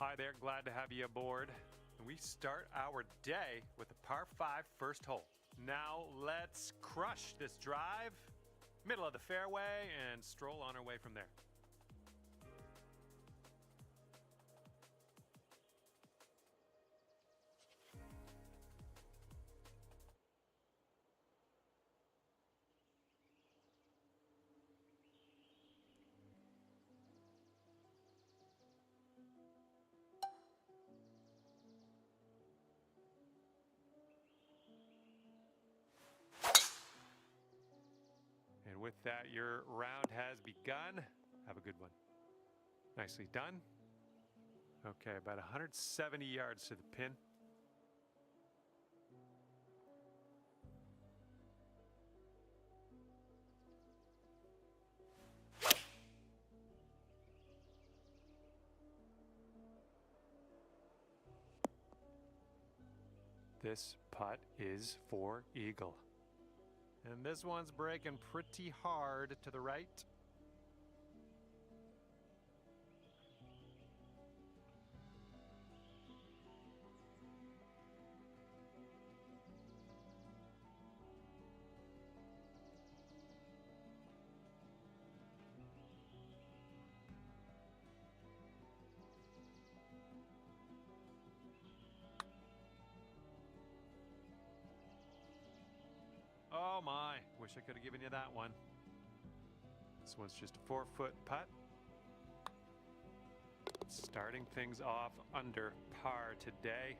Hi there, glad to have you aboard. We start our day with a par 5 first hole. Now let's crush this drive, middle of the fairway, and stroll on our way from there. And with that, your round has begun. Have a good one. Nicely done. Okay, about 170 yards to the pin. This putt is for eagle. And this one's breaking pretty hard to the right. Oh my, wish I could have given you that one. This one's just a 4-foot putt. Starting things off under par today.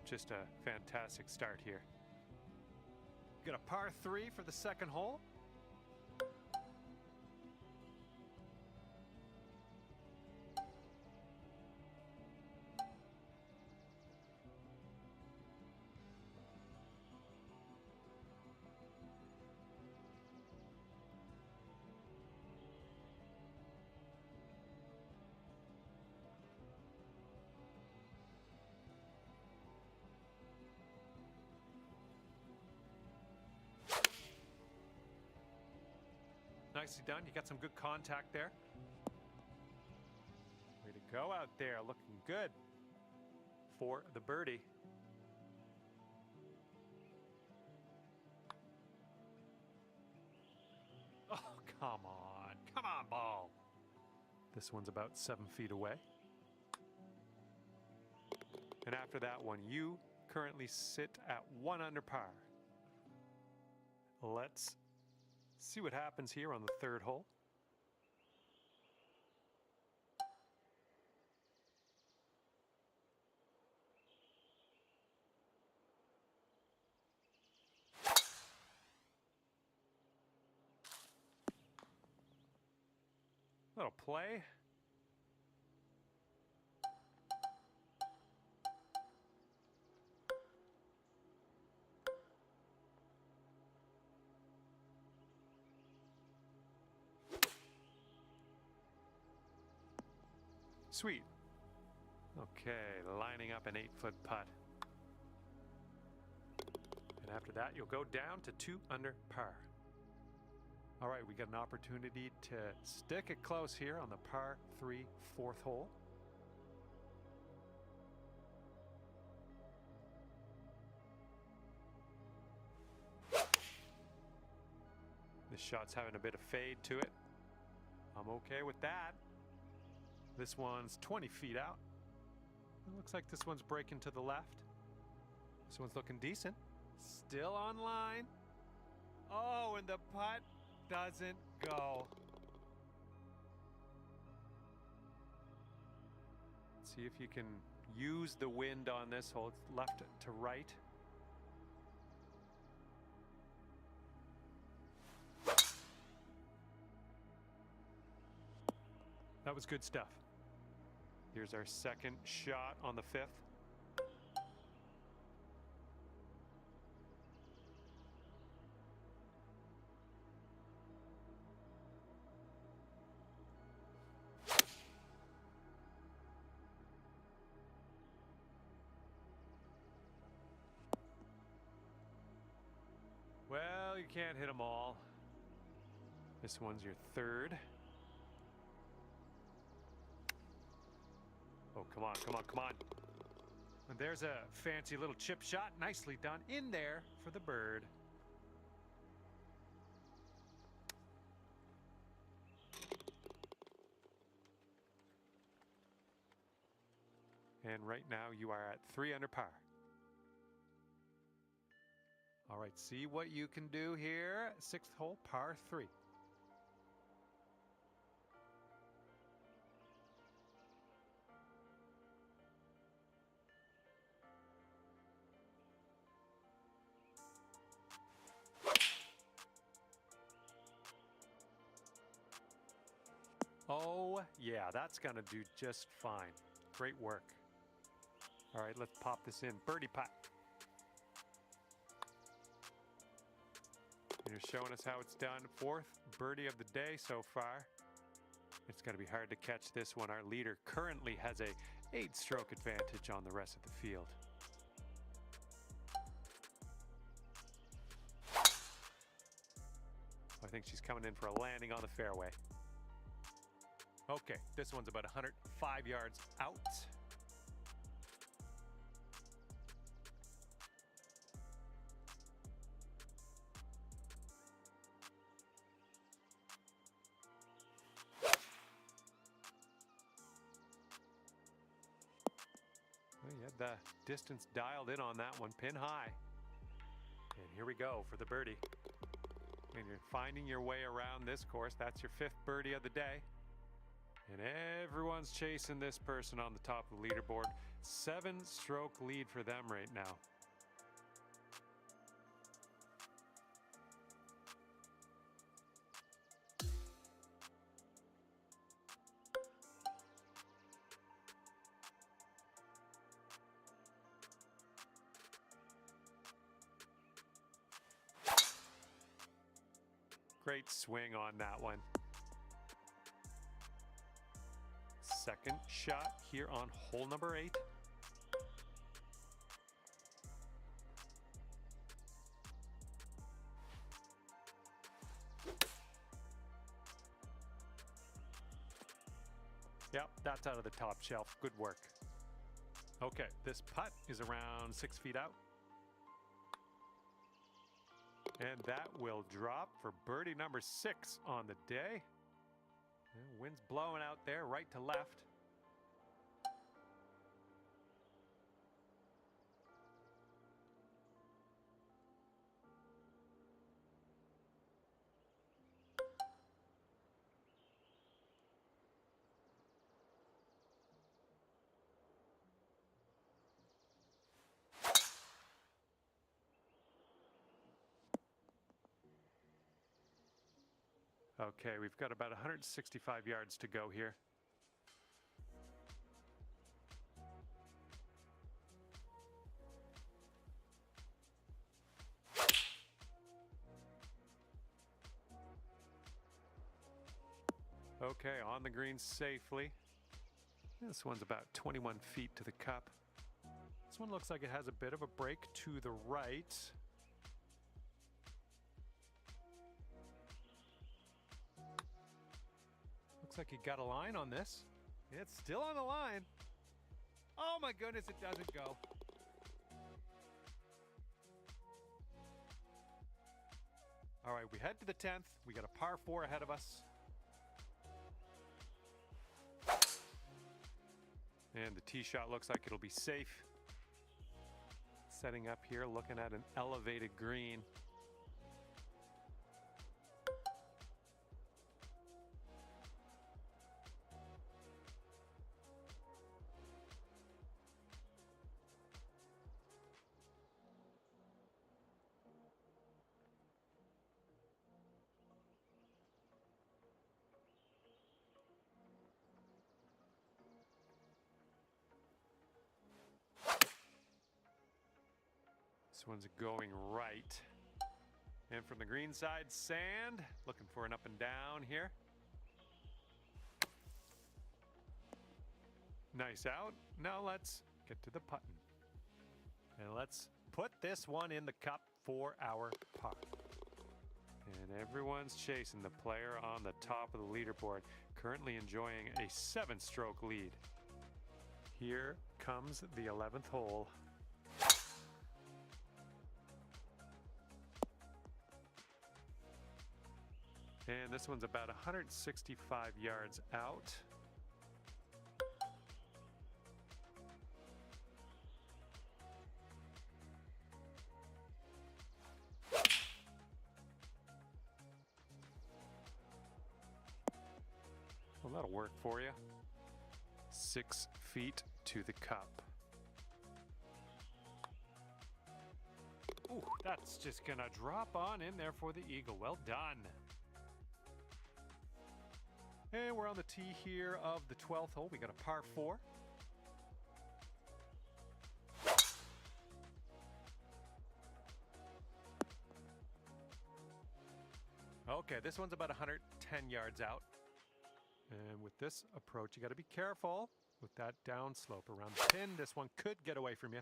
Just a fantastic start here. Got a par 3 for the second hole. Nicely done. You got some good contact there. Way to go out there. Looking good for the birdie. Oh, come on. Come on, ball. This one's about 7 feet away. And after that one, you currently sit at 1 under par. Let's see what happens here on the third hole. Little play. Sweet. Okay, lining up an 8-foot putt. And after that, you'll go down to 2 under par. All right, we got an opportunity to stick it close here on the par 3 fourth hole. This shot's having a bit of fade to it. I'm okay with that. This one's 20 feet out. It looks like this one's breaking to the left. This one's looking decent. Still on line. Oh, and the putt doesn't go. See if you can use the wind on this hole. It's left to right. That was good stuff. Here's our second shot on the 5th. Well, you can't hit them all. This one's your third. Oh, come on, come on, come on. And there's a fancy little chip shot. Nicely done in there for the bird. And right now you are at 3 under par. All right, see what you can do here. 6th hole, par 3. Oh, yeah, that's going to do just fine. Great work. All right, let's pop this in. Birdie putt. You're showing us how it's done. 4th birdie of the day so far. It's going to be hard to catch this one. Our leader currently has a 8-stroke advantage on the rest of the field. I think she's coming in for a landing on the fairway. Okay, this one's about 105 yards out. Well, you had the distance dialed in on that one, pin high. And here we go for the birdie. And you're finding your way around this course. That's your 5th birdie of the day. And everyone's chasing this person on the top of the leaderboard. 7-stroke lead for them right now. Great swing on that one. 2nd shot here on hole number 8. Yep, that's out of the top shelf. Good work. Okay, this putt is around 6 feet out. And that will drop for birdie number 6 on the day. And wind's blowing out there, right to left. Okay, we've got about 165 yards to go here. Okay, on the green safely. This one's about 21 feet to the cup. This one looks like it has a bit of a break to the right. Looks like you got a line on this. It's still on the line. Oh my goodness, it doesn't go. All right, we head to the 10th. We got a par 4 ahead of us. And the tee shot looks like it'll be safe. Setting up here, looking at an elevated green. This one's going right. And from the green side, sand. Looking for an up and down here. Nice out. Now let's get to the putting. And let's put this one in the cup for our putt. And everyone's chasing the player on the top of the leaderboard, currently enjoying a 7-stroke lead. Here comes the 11th hole. And this one's about 165 yards out. Well, that'll work for you. 6 feet to the cup. Ooh, that's just gonna drop on in there for the eagle. Well done. And we're on the tee here of the 12th hole. We got a par 4. Okay, this one's about 110 yards out. And with this approach, you got to be careful with that downslope around the pin. This one could get away from you.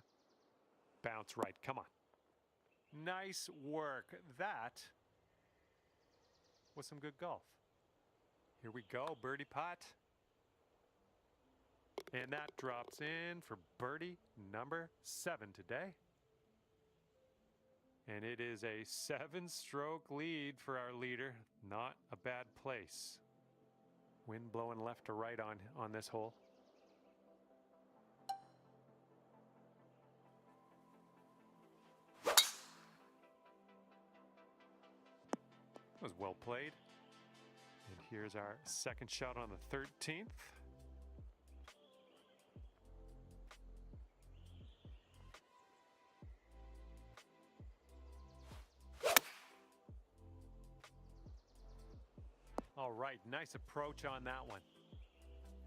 Bounce right. Come on. Nice work. That was some good golf. Here we go. Birdie putt. And that drops in for birdie number 7 today. And it is a 7-stroke lead for our leader. Not a bad place. Wind blowing left to right on this hole. That was well played. And here's our second shot on the 13th. All right, nice approach on that one.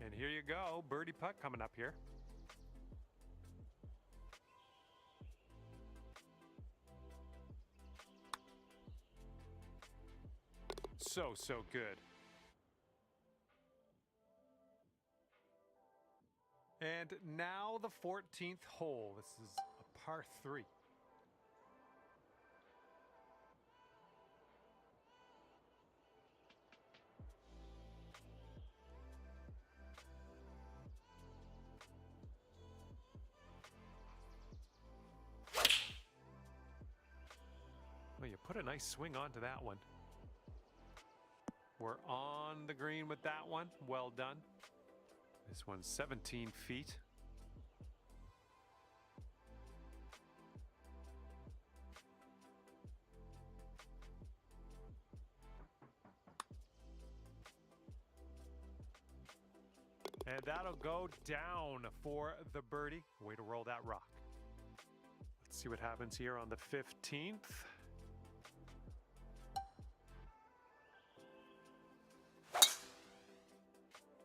And here you go, birdie putt coming up here. So good. And now the 14th hole. This is a par 3. Well, you put a nice swing onto that one. We're on the green with that one. Well done. This one's 17 feet. And that'll go down for the birdie. Way to roll that rock. Let's see what happens here on the 15th.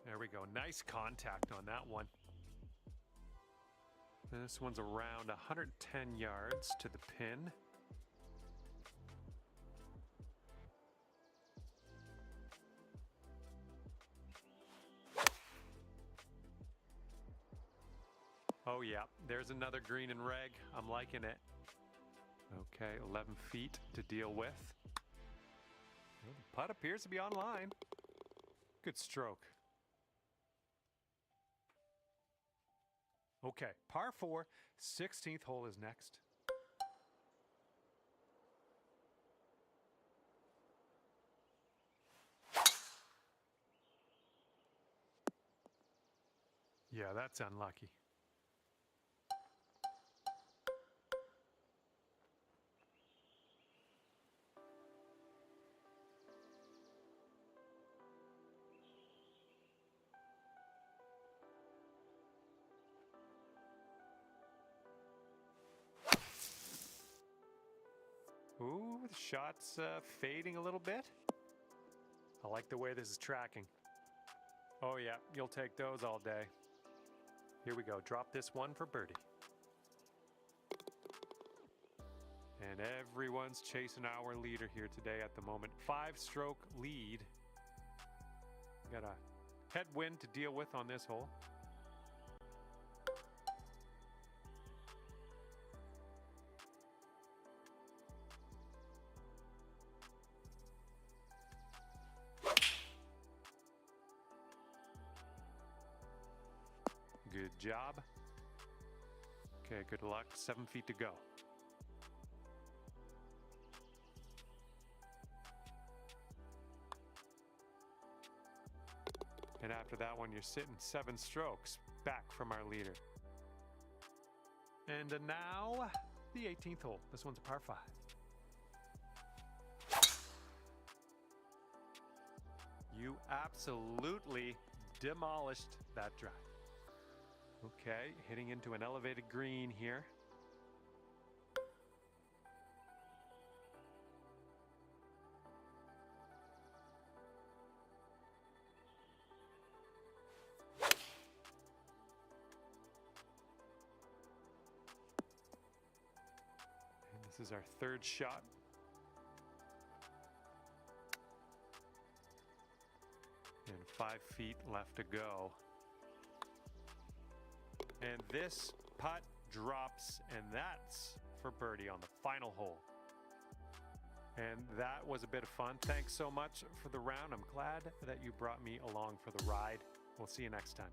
There we go. Nice contact on that one. This one's around 110 yards to the pin. Oh yeah, there's another green and reg. I'm liking it. Okay, 11 feet to deal with. Well, the putt appears to be on line. Good stroke. Okay, par 4, 16th hole is next. Yeah, that's unlucky. Ooh, the shot's fading a little bit. I like the way this is tracking. Oh yeah, you'll take those all day. Here we go, drop this one for birdie. And everyone's chasing our leader here today at the moment. 5-stroke lead. Got a headwind to deal with on this hole. Good job. Okay, good luck. 7 feet to go. And after that one, you're sitting 7 strokes back from our leader. And now, the 18th hole. This one's a par 5. You absolutely demolished that drive. Okay, hitting into an elevated green here. And this is our 3rd shot. And 5 feet left to go. And this putt drops, and that's for birdie on the final hole. And that was a bit of fun. Thanks so much for the round. I'm glad that you brought me along for the ride. We'll see you next time.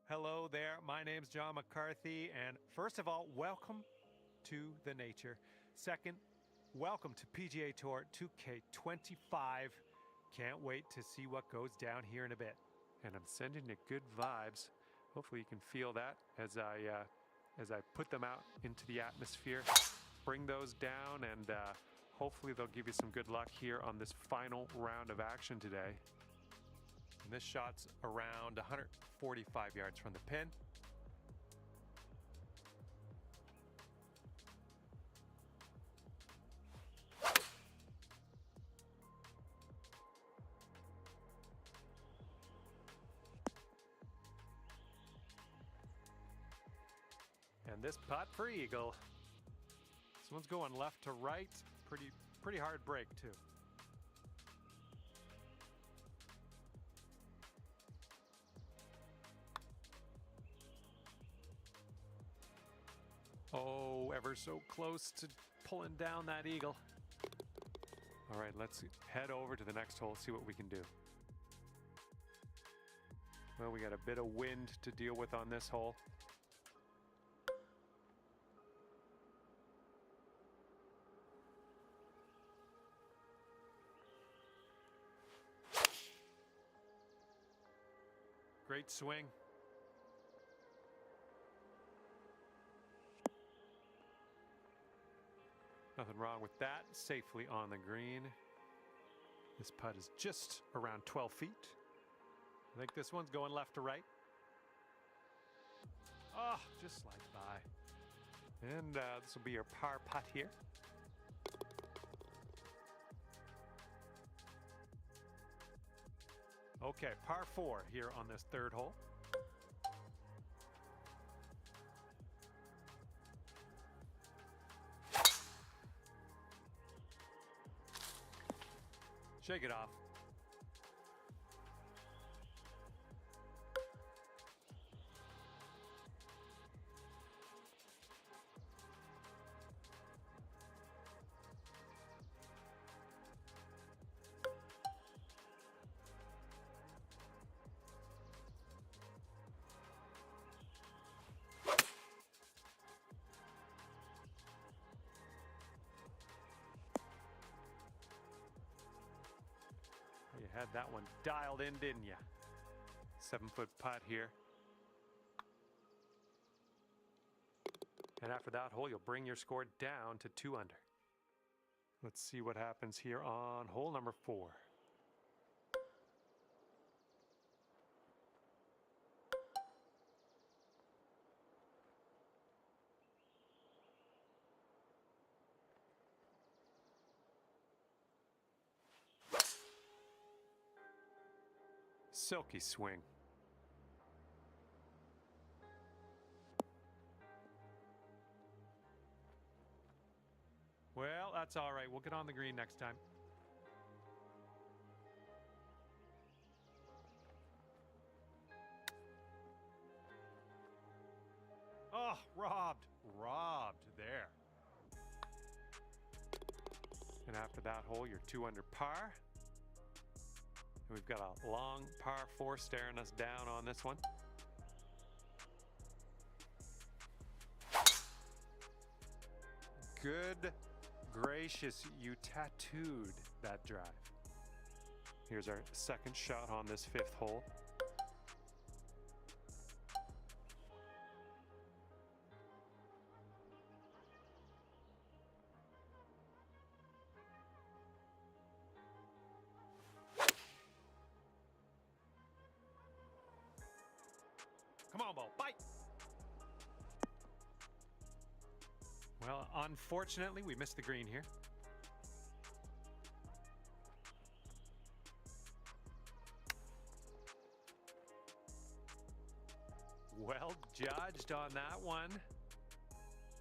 Hello there, my name's John McCarthy, and first of all, welcome to the nature. Second, welcome to PGA Tour 2K25. Can't wait to see what goes down here in a bit. And I'm sending you good vibes. Hopefully you can feel that as I put them out into the atmosphere. Bring those down, and hopefully they'll give you some good luck here on this final round of action today. And this shot's around 145 yards from the pin. And this putt for eagle. This one's going left to right. Pretty hard break too. Oh, ever so close to pulling down that eagle. All right, let's head over to the next hole, see what we can do. Well, we got a bit of wind to deal with on this hole. Great swing. Nothing wrong with that. Safely on the green. This putt is just around 12 feet. I think this one's going left to right. Oh, just slide by. And this will be your par putt here. Okay, par 4 here on this 3rd hole. Shake it off. You had that one dialed in, didn't you? 7-foot putt here. And after that hole, you'll bring your score down to 2 under. Let's see what happens here on hole number 4. Silky swing. Well, that's all right. We'll get on the green next time. Oh, robbed. Robbed there. And after that hole, you're 2 under par. And we've got a long par 4 staring us down on this one. Good gracious, you tattooed that drive. Here's our second shot on this 5th hole. Come on, ball, bite! Well, unfortunately, we missed the green here. Well judged on that one.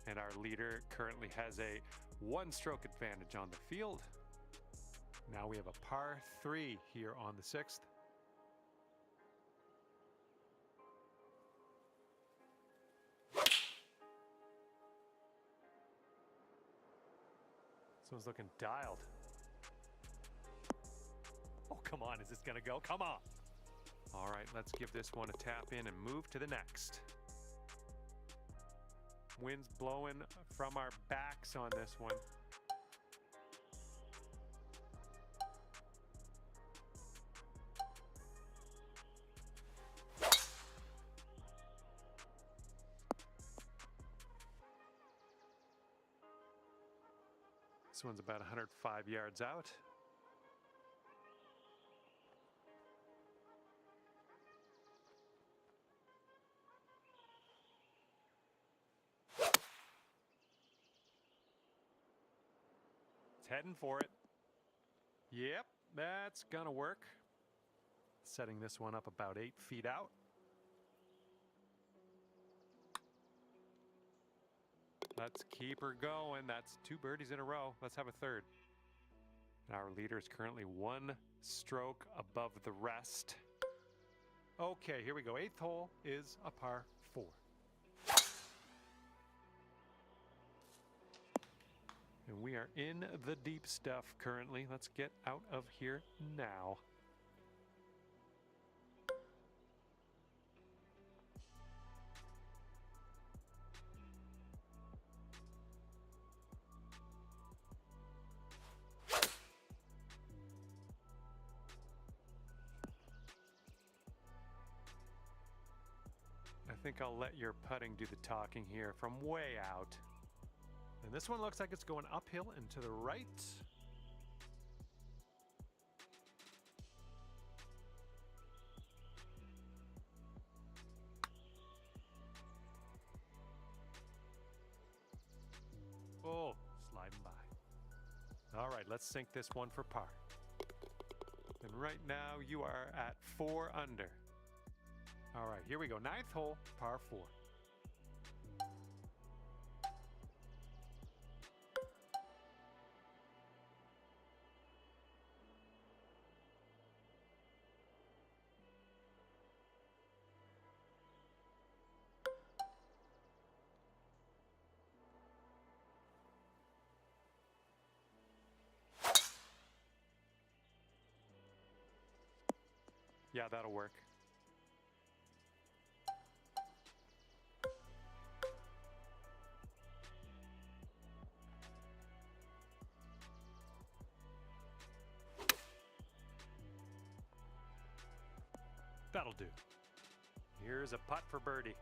And our leader currently has a 1-stroke advantage on the field. Now we have a par 3 here on the 6th. This one's looking dialed. Oh, come on. Is this going to go? Come on. All right, let's give this one a tap in and move to the next. Wind's blowing from our backs on this one. This one's about 105 yards out. It's heading for it. Yep, that's gonna work. Setting this one up about 8 feet out. Let's keep her going. That's 2 birdies in a row. Let's have a third. Our leader is currently 1 stroke above the rest. Okay, here we go. 8th hole is a par 4. And we are in the deep stuff currently. Let's get out of here now. I think I'll let your putting do the talking here from way out. And this one looks like it's going uphill and to the right. Oh, sliding by. All right, let's sink this one for par. And right now you are at 4 under. All right, here we go. 9th hole, par 4. Yeah, that'll work. That'll do. Here's a putt for birdie.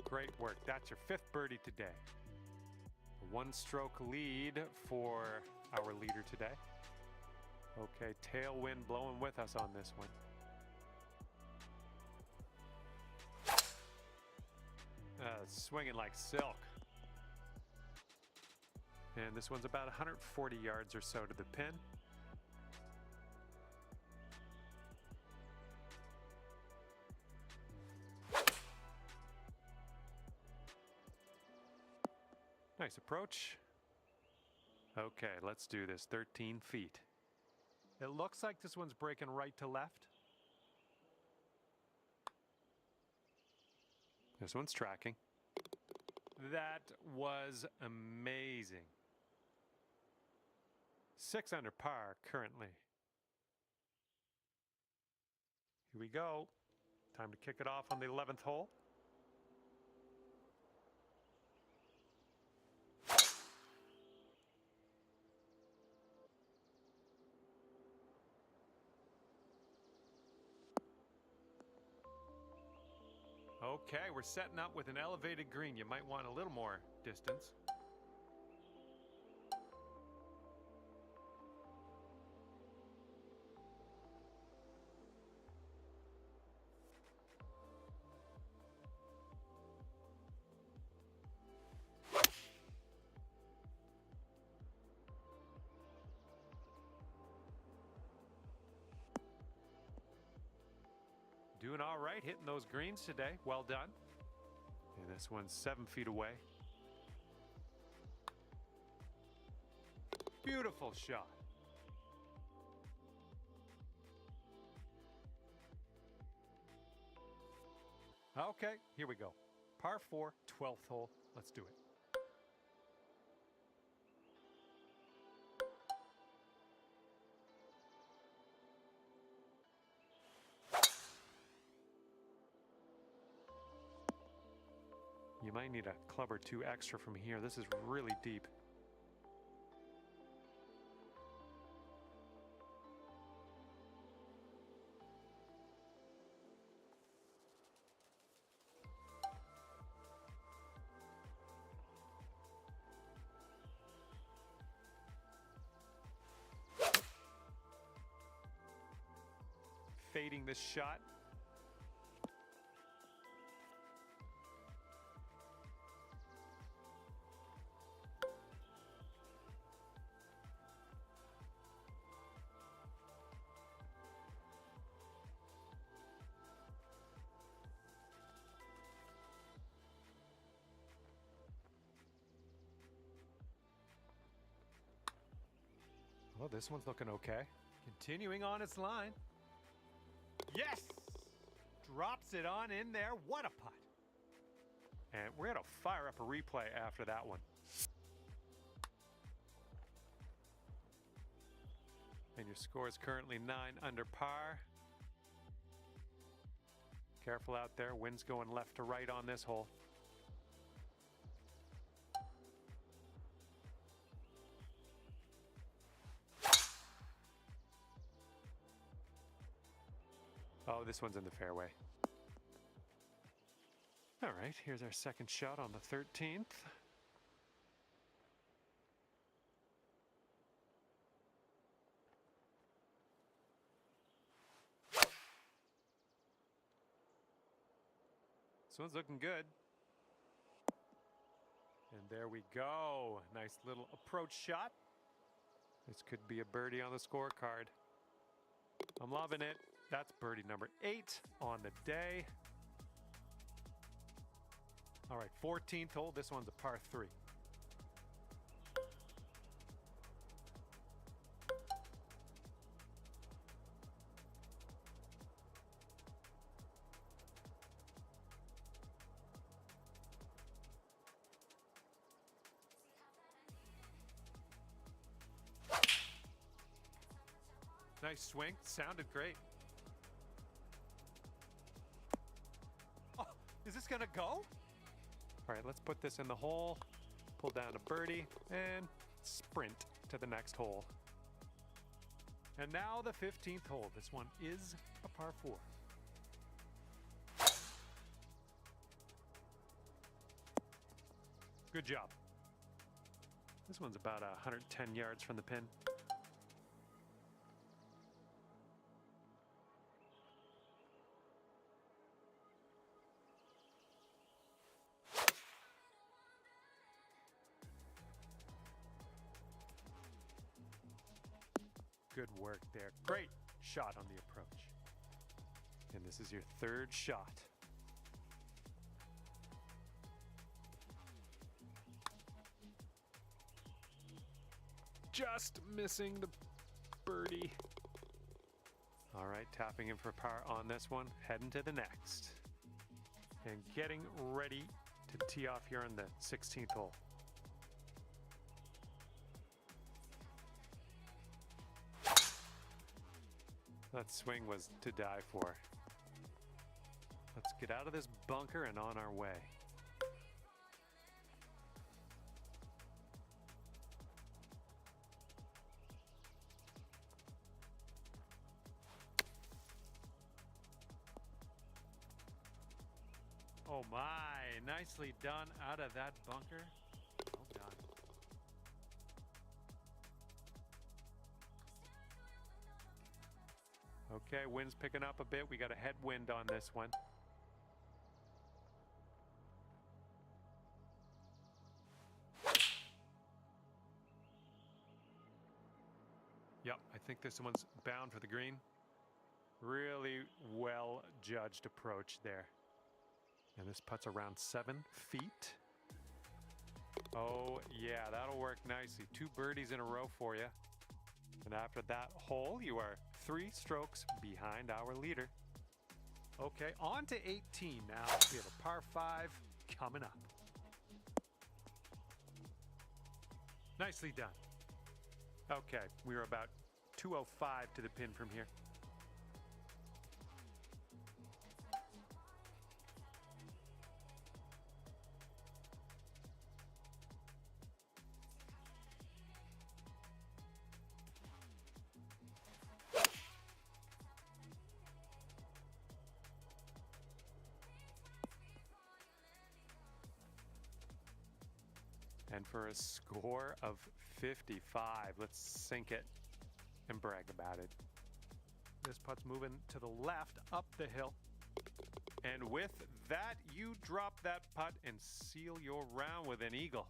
Great work. That's your 5th birdie today. A 1-stroke lead for our leader today. Okay, tailwind blowing with us on this one. Swinging like silk. And this one's about 140 yards or so to the pin. Nice approach. Okay, let's do this. 13 feet. It looks like this one's breaking right to left. This one's tracking. That was amazing. 6 under par currently. Here we go. Time to kick it off on the 11th hole. Okay, we're setting up with an elevated green. You might want a little more distance. Doing all right, hitting those greens today. Well done. And this one's 7 feet away. Beautiful shot. Okay, here we go. Par 4, 12th hole. Let's do it. You might need a club or two extra from here. This is really deep. Fading this shot. Well, this one's looking okay. Continuing on its line. Yes! Drops it on in there. What a putt. And we're going to fire up a replay after that one. And your score is currently 9 under par. Careful out there. Wind's going left to right on this hole. Oh, this one's in the fairway. All right, here's our second shot on the 13th. This one's looking good. And there we go. Nice little approach shot. This could be a birdie on the scorecard. I'm loving it. That's birdie number 8 on the day. All right, 14th hole. This one's a par 3. Nice swing. Sounded great. Oh, is this going to go? All right, let's put this in the hole, pull down a birdie, and sprint to the next hole. And now the 15th hole. This one is a par 4. Good job. This one's about 110 yards from the pin. Good work there. Great shot on the approach. And this is your third shot. Just missing the birdie. All right, tapping in for par on this one, heading to the next. And getting ready to tee off here on the 16th hole. That swing was to die for. Let's get out of this bunker and on our way. Oh my, nicely done out of that bunker. Well done. Okay, wind's picking up a bit. We got a headwind on this one. Yep, I think this one's bound for the green. Really well judged approach there. And this putt's around 7 feet. Oh yeah, that'll work nicely. 2 birdies in a row for you. And after that hole, you are 3 strokes behind our leader. Okay, on to 18 now. We have a par 5 coming up. Nicely done. Okay, we're about 205 to the pin from here. And for a score of 55, let's sink it and brag about it. This putt's moving to the left up the hill. And with that, you drop that putt and seal your round with an eagle.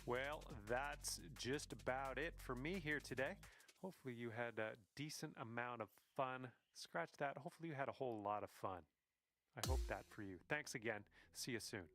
Well, that's just about it for me here today. Hopefully you had a decent amount of fun. Scratch that. Hopefully you had a whole lot of fun. I hope that for you. Thanks again. See you soon.